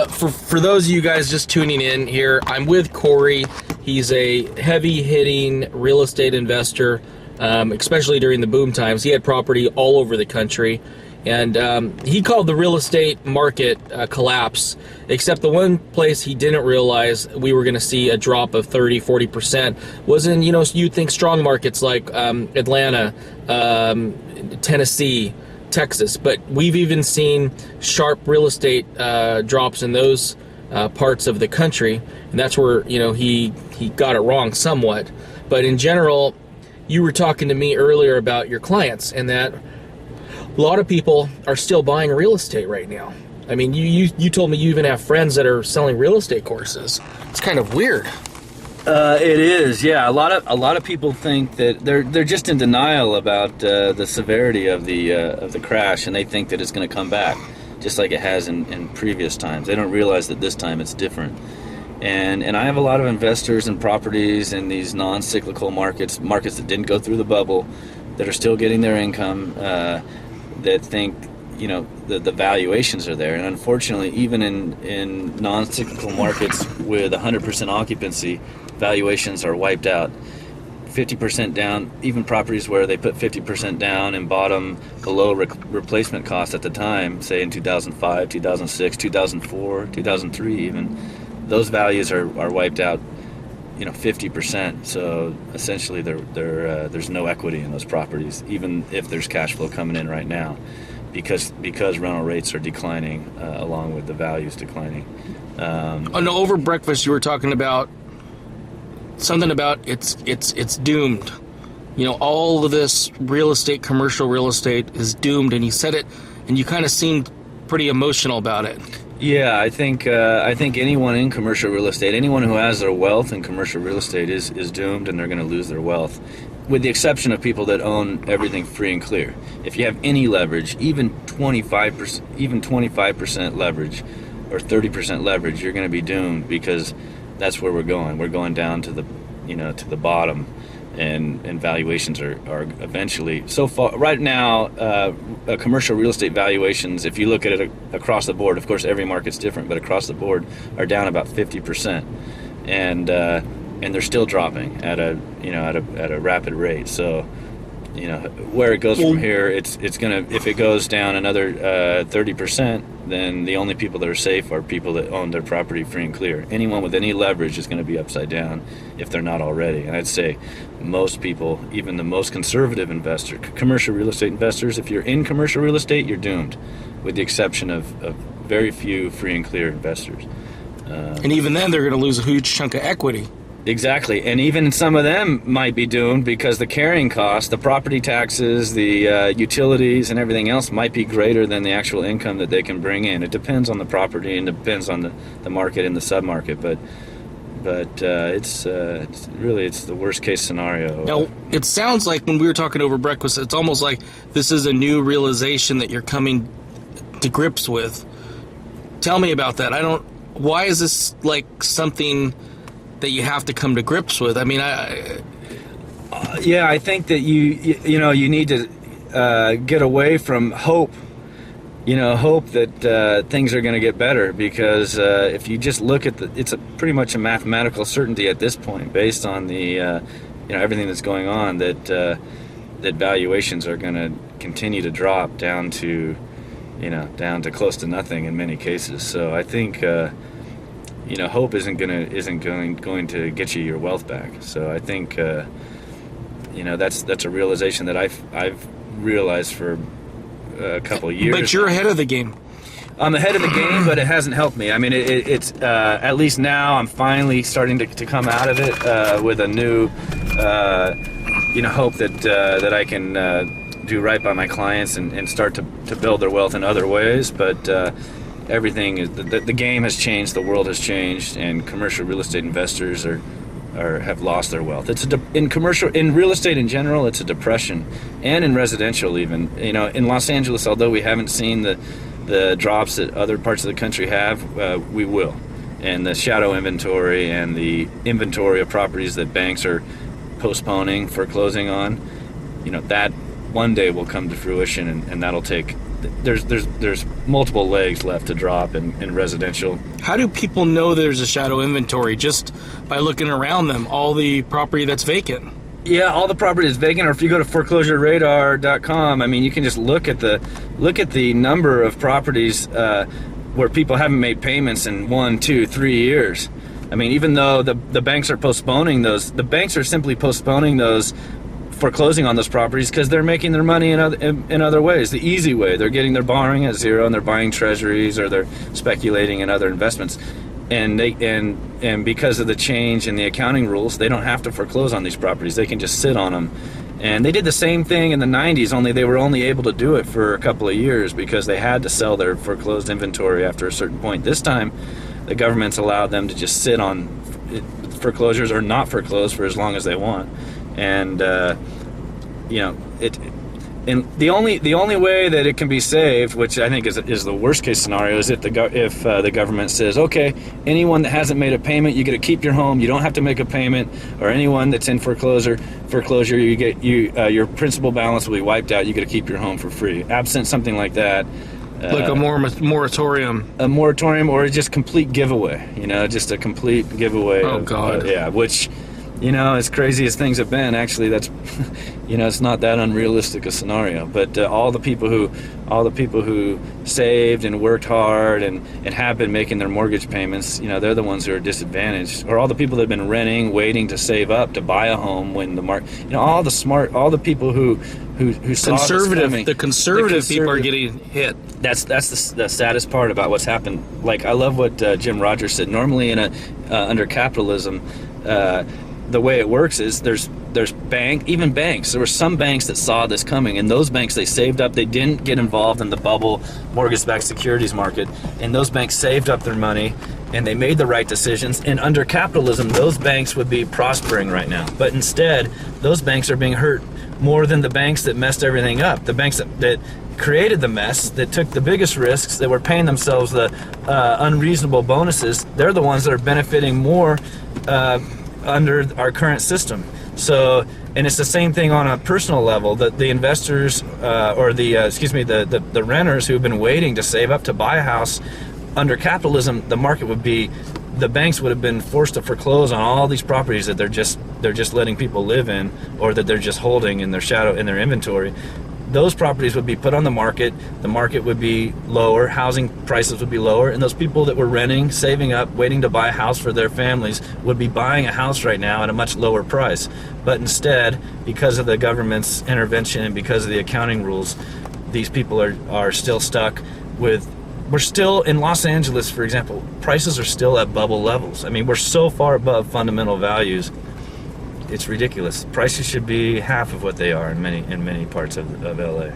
For those of you guys just tuning in here, I'm with Corey. He's a heavy-hitting real estate investor, especially during the boom times. He had property all over the country, and he called the real estate market collapse, except the one place he didn't realize we were going to see a drop of 30-40% was in, you'd think strong markets like Atlanta, Tennessee, Texas, but we've even seen sharp real estate drops in those parts of the country, and that's where he got it wrong somewhat. But in general, you were talking to me earlier about your clients and that a lot of people are still buying real estate right now. I mean, you told me you even have friends that are selling real estate courses. It's kind of weird. It is, yeah. A lot of people think that they're just in denial about the severity of the crash, and they think that it's going to come back, just like it has in previous times. They don't realize that this time it's different. And I have a lot of investors in properties in these non-cyclical markets that didn't go through the bubble, that are still getting their income, that think the valuations are there. And unfortunately, even in non-cyclical markets with 100% occupancy, valuations are wiped out. 50% down, even properties where they put 50% down and bought them below replacement cost at the time, say in 2005, 2006, 2004, 2003 even, those values are wiped out 50%. So essentially there's no equity in those properties, even if there's cash flow coming in right now, because rental rates are declining along with the values declining. Over breakfast you were talking about something about it's doomed. All of this real estate, commercial real estate, is doomed, and you said it, and you kind of seemed pretty emotional about it. Yeah, I think anyone in commercial real estate, anyone who has their wealth in commercial real estate is doomed, and they're going to lose their wealth, with the exception of people that own everything free and clear. If you have any leverage, even 25% leverage or 30% leverage, you're going to be doomed, because that's where we're going. We're going down to the bottom, and valuations are eventually so far. Right now, commercial real estate valuations, if you look at it across the board, of course every market's different, but across the board are down about 50%, and they're still dropping at a rapid rate. So where it goes from here, it's gonna, if it goes down another 30%, then the only people that are safe are people that own their property free and clear. Anyone with any leverage is going to be upside down if they're not already. And I'd say most people, even the most conservative investor, commercial real estate investors, if you're in commercial real estate, you're doomed, with the exception of very few free and clear investors. And even then, they're going to lose a huge chunk of equity. Exactly, and even some of them might be doomed, because the carrying cost, the property taxes, the utilities and everything else might be greater than the actual income that they can bring in. It depends on the property and depends on the market and the submarket, but it's the worst case scenario. Now, it sounds like when we were talking over breakfast, it's almost like this is a new realization that you're coming to grips with. Tell me about that. Why is this like something that you have to come to grips with? I mean, I think that you need to get away from hope. Hope that things are going to get better, because if you just look at it's pretty much a mathematical certainty at this point, based on the everything that's going on, that valuations are going to continue to drop down to close to nothing in many cases. So I think hope isn't going to get you your wealth back. So I think that's a realization that I've realized for a couple of years. But you're ahead of the game. I'm ahead of the game, but it hasn't helped me. I mean, it's at least now I'm finally starting to come out of it with a new hope that I can do right by my clients and start to build their wealth in other ways. But everything is the game has changed, the world has changed, and commercial real estate investors have lost their wealth. In real estate in general, it's a depression, and in residential even. In Los Angeles, although we haven't seen the drops that other parts of the country have, we will. And the shadow inventory and the inventory of properties that banks are postponing foreclosing on, that one day will come to fruition, and that'll take there's multiple legs left to drop in residential. How do people know there's a shadow inventory? Just by looking around them, all the property that's vacant. Yeah, all the property is vacant. Or if you go to foreclosureradar.com, I mean, you can just look at the number of properties where people haven't made payments in 1, 2, 3 years. I mean, even though the banks are postponing those, the banks are simply postponing those foreclosing on those properties because they're making their money in other ways. The easy way, they're getting their borrowing at zero and they're buying treasuries or they're speculating in other investments. And because of the change in the accounting rules, they don't have to foreclose on these properties. They can just sit on them. And they did the same thing in the 90s, only they were only able to do it for a couple of years because they had to sell their foreclosed inventory after a certain point. This time, the government's allowed them to just sit on foreclosures or not foreclose for as long as they want. And and the only way that it can be saved, which I think is the worst case scenario, is if the government says, okay, anyone that hasn't made a payment, you get to keep your home. You don't have to make a payment, or anyone that's in foreclosure, you get your principal balance will be wiped out. You get to keep your home for free. Absent something like that. Like a moratorium. A moratorium, or just complete giveaway. Just a complete giveaway. Oh, God. Yeah, which. As crazy as things have been, actually, that's, it's not that unrealistic a scenario. But all the people who saved and worked hard and have been making their mortgage payments, they're the ones who are disadvantaged. Or all the people that have been renting, waiting to save up to buy a home when the market, all the people who saw the conservative people are getting hit. That's the saddest part about what's happened. Like, I love what Jim Rogers said. Normally, under capitalism. The way it works is there's even banks. There were some banks that saw this coming, and those banks, they saved up. They didn't get involved in the bubble mortgage-backed securities market, and those banks saved up their money, and they made the right decisions. And under capitalism, those banks would be prospering right now. But instead, those banks are being hurt more than the banks that messed everything up. The banks that created the mess, that took the biggest risks, that were paying themselves the unreasonable bonuses, they're the ones that are benefiting more under our current system. So, and it's the same thing on a personal level. The investors the renters who've been waiting to save up to buy a house, under capitalism, the banks would have been forced to foreclose on all these properties that they're just letting people live in, or that they're just holding in their inventory. Those properties would be put on the market would be lower, housing prices would be lower, and those people that were renting, saving up, waiting to buy a house for their families would be buying a house right now at a much lower price. But instead, because of the government's intervention and because of the accounting rules, these people are still stuck with. We're still in Los Angeles, for example, prices are still at bubble levels. I mean, we're so far above fundamental values. It's ridiculous. Prices should be half of what they are in many parts of LA.